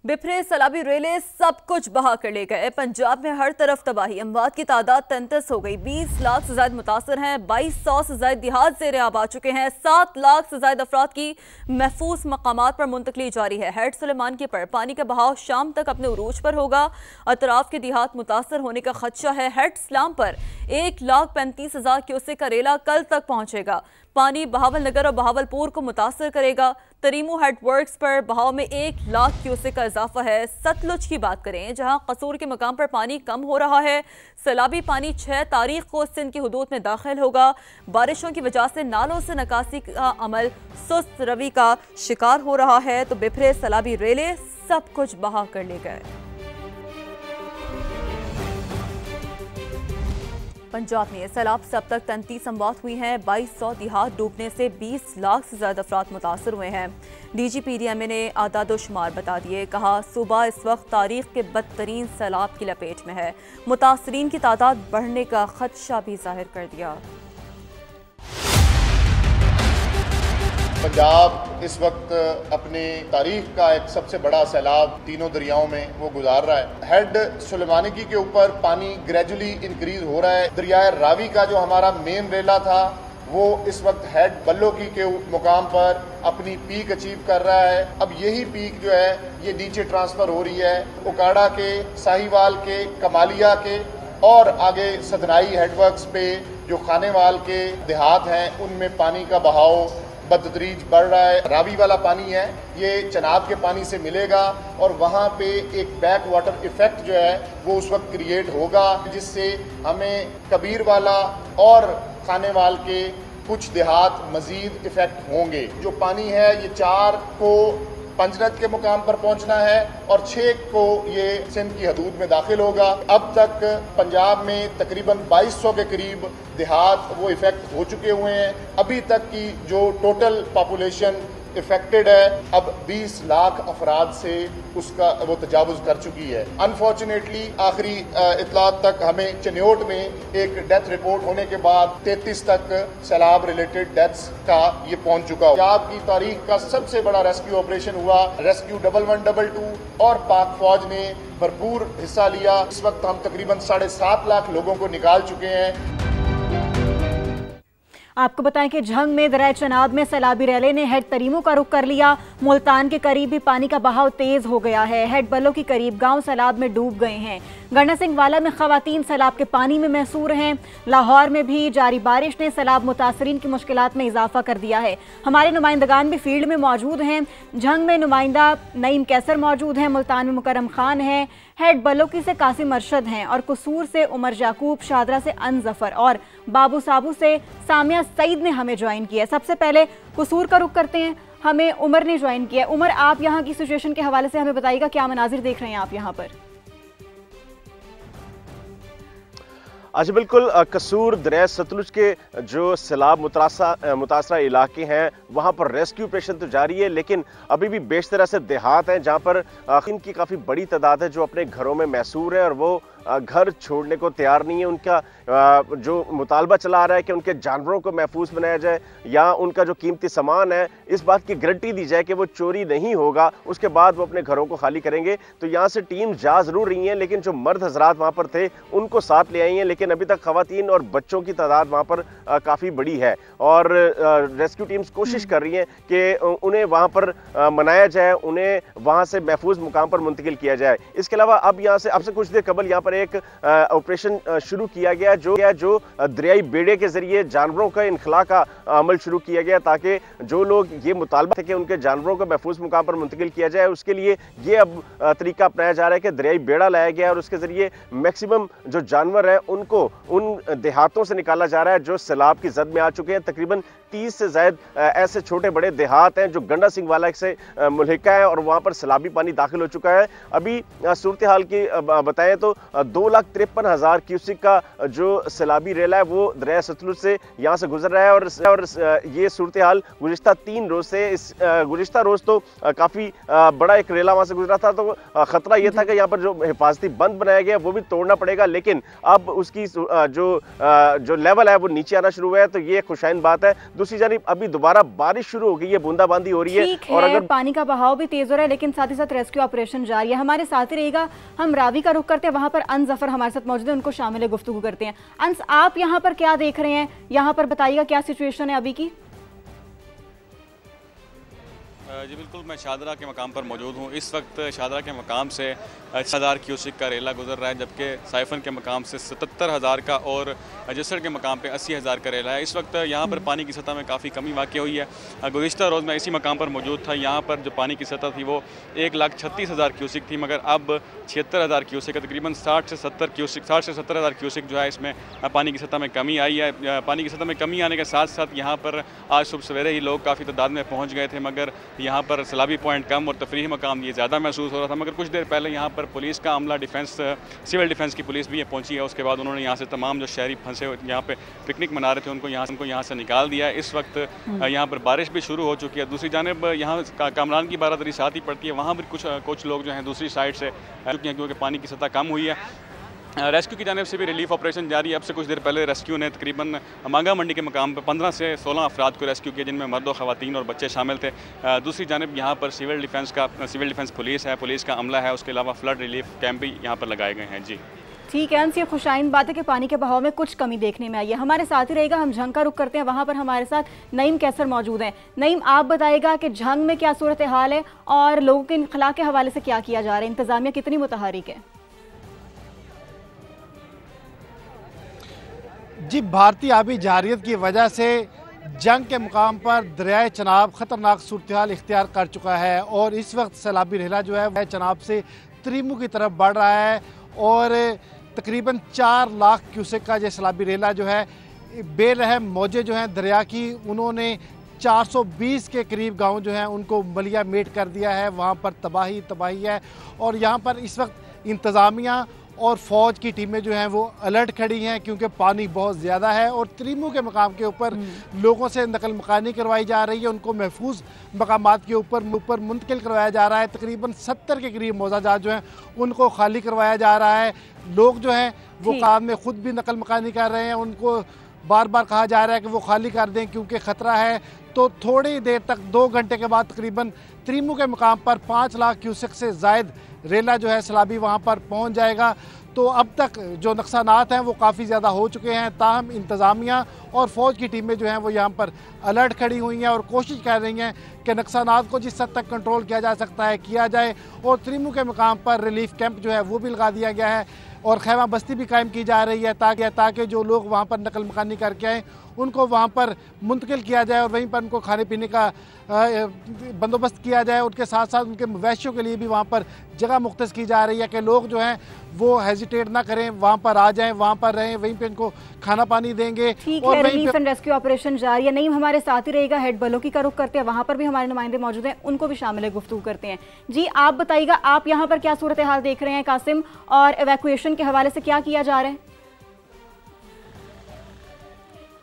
बिफरे सैलाबी रेले सब कुछ बहा कर ले गए। पंजाब में हर तरफ तबाही, अमवात की तादाद 33 हो गई। 20 लाख से ज्यादा मुतासर हैं। 2200 से ज्यादा देहात ज़ेरे आब आ चुके हैं। 7 लाख से ज्यादा अफराद की महफूज मकामात पर मुंतकली जारी है। हेड सुलेमान के पर पानी का बहाव शाम तक अपने उरूज पर होगा। अतराफ के देहात मुतासर होने का खदशा है। हेड सलाम पर 1,35,000 क्यूसेक का रेला कल तक पहुंचेगा। पानी बहावल नगर और बहावलपुर को मुतासर करेगा। तरीमू हेड वर्क्स पर बहाव में 1 लाख क्यूसेक का इजाफा है। सतलुज की बात करें, जहां कसूर के मकाम पर पानी कम हो रहा है। सैलाबी पानी 6 तारीख को सिंध की हुदूद में दाखिल होगा। बारिशों की वजह से नालों से निकासी का अमल सुस्त रवि का शिकार हो रहा है। तो बिफरे सैलाबी रेले सब कुछ बहा कर ले गए। पंजाब में सैलाब से अब तक 33 अमवात हुई हैं। 2200 देहात डूबने से 20 लाख से ज्यादा अफराद मुतासर हुए हैं। DGPDMA ने आदादोशुमार बता दिए। कहा सूबा इस वक्त तारीख के बदतरीन सैलाब की लपेट में है। मुतासरीन की तादाद बढ़ने का खदशा भी जाहिर कर दिया। पंजाब इस वक्त अपनी तारीख का एक सबसे बड़ा सैलाब तीनों दरियाओं में वो गुजार रहा है। हेड सुलेमानी के ऊपर पानी ग्रेजुअली इंक्रीज हो रहा है। दरियाए रावी का जो हमारा मेन रेला था वो इस वक्त हेड बल्लोकी के मुकाम पर अपनी पीक अचीव कर रहा है। अब यही पीक जो है ये नीचे ट्रांसफर हो रही है। उकाड़ा के, साहिवाल के, कमालिया के और आगे सदनाई हेडवर्क्स पे जो खानेवाल के देहात हैं उनमें पानी का बहाव बदतरीज बढ़ रहा है। रावी वाला पानी है ये चनाब के पानी से मिलेगा और वहाँ पे एक बैक वाटर इफेक्ट जो है वो उस वक्त क्रिएट होगा, जिससे हमें कबीर वाला और खानेवाल के कुछ देहात मजीद इफेक्ट होंगे। जो पानी है ये 4 को पंजनद के मुकाम पर पहुंचना है और 6 को ये सिंध की हदूद में दाखिल होगा। अब तक पंजाब में तकरीबन 2200 के करीब देहात वो इफेक्ट हो चुके हुए हैं। अभी तक की जो टोटल पॉपुलेशन इफेक्टेड है अब 20 लाख अफराद से उसका वो तजावुज कर चुकी है। अनफॉर्चुनेटली आखिरी इतलात तक हमें चन्योट में एक डेथ रिपोर्ट होने के बाद 33 तक सैलाब रिलेटेड डेथ्स का ये पहुंच चुका है। पंजाब की तारीख का सबसे बड़ा रेस्क्यू ऑपरेशन हुआ। रेस्क्यू 1122 और पाक फौज ने भरपूर हिस्सा लिया। इस वक्त हम तकरीबन 7.5 लाख लोगों को निकाल चुके हैं। आपको बताएं कि झंग में दरिया चनाब में सैलाबी रैले ने हेड तरीमू का रुख कर लिया। मुल्तान के करीब भी पानी का बहाव तेज हो गया है। हेड बल्लो के करीब गांव सैलाब में डूब गए हैं। गन्ना सिंह वाला में खवातीन सैलाब के पानी में महसूर हैं। लाहौर में भी जारी बारिश ने सैलाब मुतासरीन की मुश्किलात में इजाफा कर दिया है। हमारे नुमाइंदगान भी फील्ड में मौजूद हैं। झंग में नुमाइंदा नईम कैसर मौजूद हैं। मुल्तान में मुकरम खान हैं। हेड बलोकी से कासिम अरशद हैं और कसूर से उमर याकूब, शादरा से अन जफर और बाबू साबू से सामिया सईद ने हमें ज्वाइन किया। सबसे पहले कसूर का रुख करते हैं। हमें उमर ने ज्वाइन किया। उमर, आप यहाँ की सिचुएशन के हवाले से हमें बताइएगा, क्या मनाजिर देख रहे हैं आप यहाँ पर? अच्छा, बिल्कुल कसूर दरिया सतलुज के जो सैलाब मुतासरा इलाके हैं वहाँ पर रेस्क्यू ऑपरेशन तो जारी है, लेकिन अभी भी बेशतर ऐसे देहात हैं जहाँ पर इनकी काफ़ी बड़ी तादाद है जो अपने घरों में महसूर है और वो घर छोड़ने को तैयार नहीं है। उनका जो मुतालबा चला आ रहा है कि उनके जानवरों को महफूज बनाया जाए या उनका जो कीमती सामान है इस बात की गारंटी दी जाए कि वो चोरी नहीं होगा, उसके बाद वो अपने घरों को खाली करेंगे। तो यहाँ से टीम जा जरूर रही है, लेकिन जो मर्द हजरात वहाँ पर थे उनको साथ ले आई हैं, लेकिन अभी तक खवातीन और बच्चों की तादाद वहाँ पर काफ़ी बड़ी है और रेस्क्यू टीम्स कोशिश कर रही हैं कि उन्हें वहाँ पर मनाया जाए, उन्हें वहाँ से महफूज मुकाम पर मुंतकिल किया जाए। इसके अलावा अब यहाँ से अब से कुछ देर कबल यहाँ पर एक ऑपरेशन शुरू किया गया जो दरियाई बेड़े के जरिए जानवरों का इनखला का अमल शुरू किया गया, ताकि जो लोग ये मुतालबा थे कि उनके जानवरों को महफूज मुकाम पर मुंतकिल किया जाए, उसके लिए ये अब तरीका अपनाया जा रहा है कि दरियाई बेड़ा लाया गया और उसके जरिए मैक्सिमम जो जानवर है उनको उन देहातों से निकाला जा रहा है जो सैलाब की जद में आ चुके हैं। तकरीबन 30 से ज्यादा ऐसे छोटे बड़े देहात हैं जो गंडा सिंह वाला से मुल्हिका है और वहां पर सैलाबी पानी दाखिल हो चुका है। अभी सूरत हाल की बताएं तो 2,53,000 क्यूसिक का जो सैलाबी रेला है वो दरिया सतलुज से यहाँ से गुजर रहा है और ये सूरत हाल गुज़िश्ता 3 रोज से गुज़िश्ता रोज तो काफ़ी बड़ा एक रेला वहाँ से गुजरा था, तो खतरा ये था कि यहाँ पर जो हिफाजती बंद बनाया गया वो भी तोड़ना पड़ेगा, लेकिन अब उसकी जो लेवल है वो नीचे आना शुरू हुआ है, तो ये खुशाइन बात है। दूसरी जानिब अभी दोबारा बारिश शुरू हो गई है, बूंदाबांदी हो रही है और अगर पानी का बहाव भी तेज हो रहा है, लेकिन साथ ही साथ रेस्क्यू ऑपरेशन जारी है। हमारे साथ ही रहेगा, हम रावी का रुख करते हैं, वहां पर अन जफर हमारे साथ मौजूद है, उनको शामिल गुफ्तगू करते हैं। अंस, आप यहाँ पर क्या देख रहे हैं, यहाँ पर बताइएगा क्या सिचुएशन है अभी की? जी बिल्कुल, मैं शाहदरा के मकाम पर मौजूद हूँ। इस वक्त शाहदरा के मकाम से 6,000 क्यूसिक का रेला गुजर रहा है, जबकि साइफन के मकाम से 77,000 का और जसर के मकाम पे 80,000 का रेला है। इस वक्त यहाँ पर पानी की सतह में काफ़ी कमी वाक़ हुई है। गुज़िश्ता रोज़ मैं इसी मकाम पर मौजूद था, यहाँ पर जो पानी की सतह थी वो 1,36,000 क्यूसिक थी, मगर अब 76,000 क्यूसिक, तकरीबन 60 से 70,000 क्यूसिक जो है इसमें पानी की सतह में कमी आई है। पानी की सतह में कमी आने के साथ साथ यहाँ पर आज सुबह सवेरे ही लोग काफ़ी तादाद में पहुँच गए थे, मगर यहाँ पर सैलाबी पॉइंट कम और तफरीही मकाम ये ज़्यादा महसूस हो रहा था। मगर कुछ देर पहले यहाँ पर पुलिस का अमला, डिफेंस, सिविल डिफेंस की पुलिस भी पहुँची है। उसके बाद उन्होंने यहाँ से तमाम जो शहरी फंसे यहाँ पे पिकनिक मना रहे थे उनको यहाँ से निकाल दिया है। इस वक्त यहाँ पर बारिश भी शुरू हो चुकी है। दूसरी जानिब यहाँ कामरान की बारादरी साथ ही पड़ती है, वहाँ भी कुछ लोग जो हैं दूसरी साइड से चुके हैं, क्योंकि पानी की सतह कम हुई है। रेस्क्यू की जानिब से भी रिलीफ ऑपरेशन जारी है। अब से कुछ देर पहले रेस्क्यू ने तकरीबन मांगा मंडी के मकाम पर 15 से 16 अफराद को रेस्क्यू किया, जिनमें मर्द, ख़वातीन और बच्चे शामिल थे। दूसरी जानिब यहाँ पर सिविल डिफेंस पुलिस है, पुलिस का अमला है, उसके अलावा फ्लड रिलीफ कैंप भी यहाँ पर लगाए गए हैं। जी ठीक है अंस, ये खुशाइन बात है कि पानी के बहाव में कुछ कमी देखने में आई है। हमारे साथ ही रहेगा, हम झंग का रुख करते हैं, वहाँ पर हमारे साथ नईम कैसर मौजूद हैं। नईम, आप बताइएगा कि झंग में क्या सूरत हाल है और लोगों के इनखला के हवाले से क्या किया जा रहा है, इंतजामिया कितनी मुतहरिक है? जी, भारतीय आबी जारियत की वजह से जंग के मुकाम पर दरियाए चनाब ख़तरनाक सूरत हाल इख्तियार कर चुका है और इस वक्त सैलाबी रेला जो है वह चनाब से त्रिमू की तरफ बढ़ रहा है और तकरीबन 4 लाख क्यूसेक का ये सैलाबी रेला जो है बेरहम मौजें जो हैं दरिया की, उन्होंने 420 के करीब गांव जो हैं उनको मलिया मेट कर दिया है। वहाँ पर तबाही है और यहाँ पर इस वक्त इंतज़ामिया और फ़ौज की टीमें जो हैं वो अलर्ट खड़ी हैं, क्योंकि पानी बहुत ज़्यादा है और त्रिमू के मकाम के ऊपर लोगों से नकल मकानी करवाई जा रही है, उनको महफूज मकामात के ऊपर मुंतकिल करवाया जा रहा है। तकरीबन 70 के करीब मौजादात जो हैं उनको खाली करवाया जा रहा है। लोग जो हैं वो काम में ख़ुद भी नकल मकानी कर रहे हैं, उनको बार बार कहा जा रहा है कि वो खाली कर दें क्योंकि ख़तरा है। तो थोड़ी देर तक 2 घंटे के बाद तकरीबन त्रिमू के मकाम पर 5 लाख क्यूसेक से ज़ायद रेला जो है सैलाबी वहाँ पर पहुँच जाएगा। तो अब तक जो नुकसानात हैं वो काफ़ी ज़्यादा हो चुके हैं, ताहम इंतज़ामिया और फ़ौज की टीमें जो हैं वो यहाँ पर अलर्ट खड़ी हुई हैं और कोशिश कर रही हैं कि नुकसानात को जिस हद तक कंट्रोल किया जा सकता है किया जाए। और त्रिमू के मकाम पर रिलीफ कैंप जो है वो भी लगा दिया गया है और खैमा बस्ती भी कायम की जा रही है ताकि जो लोग वहाँ पर नकल मकानी करके आएँ उनको वहाँ पर मुंतकिल किया जाए और वहीं पर उनको खाने पीने का बंदोबस्त किया जाए। उनके साथ साथ उनके मवेशियों के लिए भी वहाँ पर जगह मुख्तस की जा रही है कि लोग जो हैं वो हेजिटेट ना करें, वहाँ पर आ जाएं, वहाँ पर रहें, वहीं पे इनको खाना पानी देंगे। और रिलीफ एंड रेस्क्यू ऑपरेशन जारी है। नहीं, हमारे साथ ही रहेगा, हेड बलोकी का रुख करते हैं, वहाँ पर भी हमारे नुमाइंदे मौजूद हैं, उनको भी शामिल गुफ्तगू करते हैं। जी, आप बताइएगा, आप यहाँ पर क्या सूरत हाल देख रहे हैं कासिम, और एवैक्यूएशन के हवाले से क्या किया जा रहा है?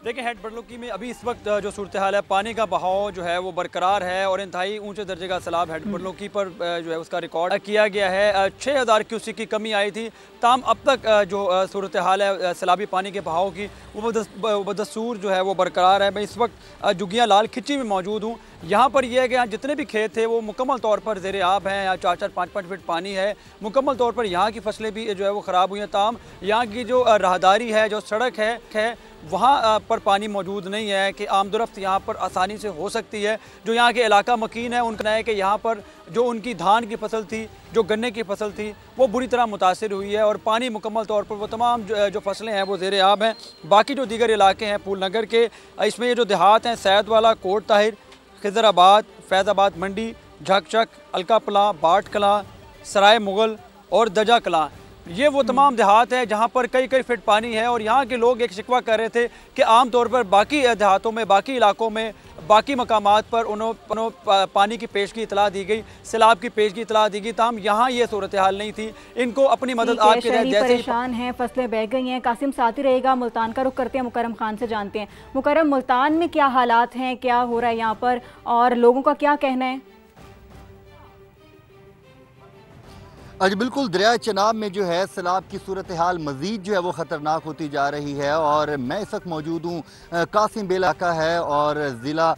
देखिए, हेड बडलोकी में अभी इस वक्त जो सूरत हाल है, पानी का बहाव जो है वो बरकरार है और इंतहाई ऊंचे दर्जे का सैलाब हेड बडलोकी पर जो है उसका रिकॉर्ड किया गया है। 6,000 क्यूसेक की कमी आई थी, ताम अब तक जो सूरत हाल है सैलाबी पानी के बहाव की वो बदस्तूर जो है वो बरकरार है। मैं इस वक्त जुगिया लाल खिची में मौजूद हूँ। यहाँ पर यह है कि यहाँ जितने भी खेत थे वो मुकम्मल तौर पर ज़ेरे आब हैं, यहाँ 4-4, 5-5 फीट पानी है। मुकम्मल तौर पर यहाँ की फसलें भी जो है वो ख़राब हुई हैं। ताम यहाँ की जो राहदारी है, जो सड़क है वहाँ पर पानी मौजूद नहीं है कि आमदोरफ्त यहाँ पर आसानी से हो सकती है। जो यहाँ के इलाका मकीन है उनका है कि यहाँ पर जो उनकी धान की फसल थी, जो गन्ने की फसल थी, वो बुरी तरह मुतासिर हुई है और पानी मुकम्मल तौर पर वो तमाम जो फसलें हैं वो ज़ेरे आब हैं। बाकी जो दीगर इलाके हैं फूल नगर के, इसमें ये जो देहात हैं सैदवाला, कोट ताहिर, खिजराबाद, फैज़ाबाद मंडी, झकचक, अलकापला, बाट कला, सराय मुगल और दजा कला, ये वो तमाम देहात है जहाँ पर कई फीट पानी है। और यहाँ के लोग एक शिकवा कर रहे थे कि आम तौर पर बाकी देहातों में, बाकी इलाकों में, बाकी मकामात पर उन्होंने पानी की पेश की इतला दी गई, सैलाब की पेश की इतला दी गई, ताम यहाँ ये सूरत हाल नहीं थी। इनको अपनी मदद आपके जैसे परेशान हैं, फसलें बह गई हैं। कासिम साथ ही रहेगा, मुल्तान का रुख करते हैं, मुकर्रम खान से जानते हैं। मुकर्रम, मुल्तान में क्या हालात हैं, क्या हो रहा है यहाँ पर और लोगों का क्या कहना है? आज बिल्कुल दरिया चनाब में जो है सैलाब की सूरत हाल मज़ीद जो है वो ख़तरनाक होती जा रही है। और मैं इस वक्त मौजूद हूँ कासिम बेल इलाका है और ज़िला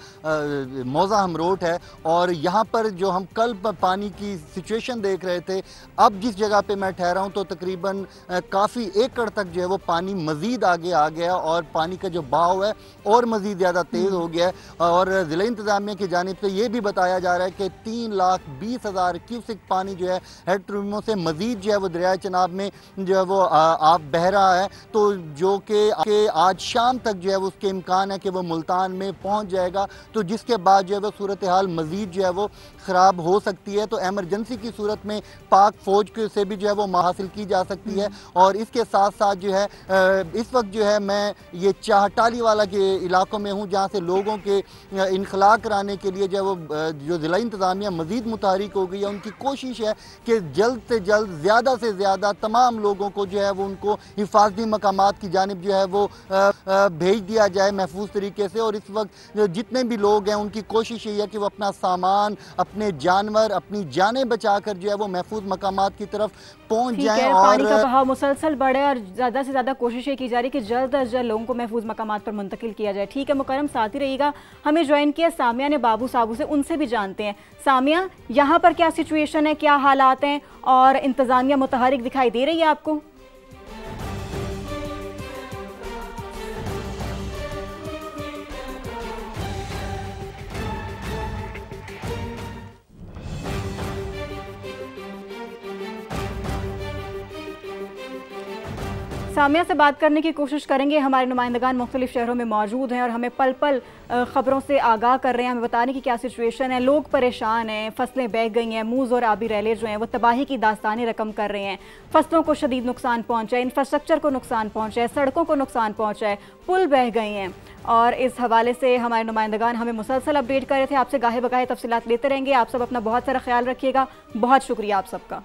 मौज़ा हमरोट है। और यहाँ पर जो हम कल पानी की सिचुएशन देख रहे थे, अब जिस जगह पे मैं ठहरा हूँ तो तकरीबन काफ़ी एकड़ तक जो है वो पानी मज़ीद आगे आ गया और पानी का जो बहाव है और मज़ीद ज़्यादा तेज़ हो गया है। और ज़िला इंतज़ामिया की जानिब से ये भी बताया जा रहा है कि 3,20,000 क्यूसिक पानी जो है हेड से मजीद जो है वो दरिया चनाब में जो है वो आप बह रहा है। तो जो कि आज शाम तक जो है वो उसके इम्कान है कि वो मुल्तान में पहुंच जाएगा, तो जिसके बाद जो है वो सूरत हाल मजीद जो है वो ख़राब हो सकती है। तो एमरजेंसी की सूरत में पाक फ़ौज के से भी जो है वो हासिल की जा सकती है। और इसके साथ साथ जो है इस वक्त जो है मैं ये चाहटाली वाला के इलाकों में हूँ, जहाँ से लोगों के इनखला कराने के लिए जो है वो जो ज़िला इंतज़ामिया मजीद मुतहरिक हो गई है। उनकी कोशिश है कि जल्द से जल्द ज़्यादा से ज़्यादा तमाम लोगों को जो है वो उनको हिफाजती मकामात की जानिब जो है वो भेज दिया जाए महफूज तरीके से। और इस वक्त जितने भी लोग हैं उनकी कोशिश यही है कि वो अपना सामान, अपने जानवर, अपनी जानें बचाकर जो है वो महफूज मकामात की तरफ पहुँच जाएं। और पानी का बहाव मुसलसल बढ़े और ज़्यादा से ज़्यादा कोशिश ये की जा रही है कि जल्द अज जल्द लोगों को महफूज मकामात पर मुंतकिल किया जाए। ठीक है मुकरम, साथ ही रहिएगा। हमें ज्वाइन किया सामिया ने बाबू साबू से, उनसे भी जानते हैं। सामिया, यहाँ पर क्या सिचुएशन है, क्या हालात हैं और इंतज़ामिया मुतहरिक दिखाई दे रही है आपको? सामिया से बात करने की कोशिश करेंगे। हमारे नुमाइंदगान मुख्तलिफ शहरों में मौजूद हैं और हमें पल पल ख़बरों से आगाह कर रहे हैं, हमें बताने की क्या सिचुएशन है। लोग परेशान हैं, फसलें बह गई हैं, मूज़ और आबी रैले जो हैं वो तबाही की दास्तानें रकम कर रहे हैं। फसलों को शदीद नुकसान पहुँचा है, इंफ्रास्ट्रक्चर को नुकसान पहुँचा है, सड़कों को नुकसान पहुँचा है, पुल बह गए हैं। और इस हवाले से हमारे नुमाइंदगान हमें मुसलसल अपडेट कर रहे थे। आपसे गाहे बगाहे तफसीलात लेते रहेंगे। आप सब अपना बहुत सारा ख्याल रखिएगा। बहुत शुक्रिया आप सबका।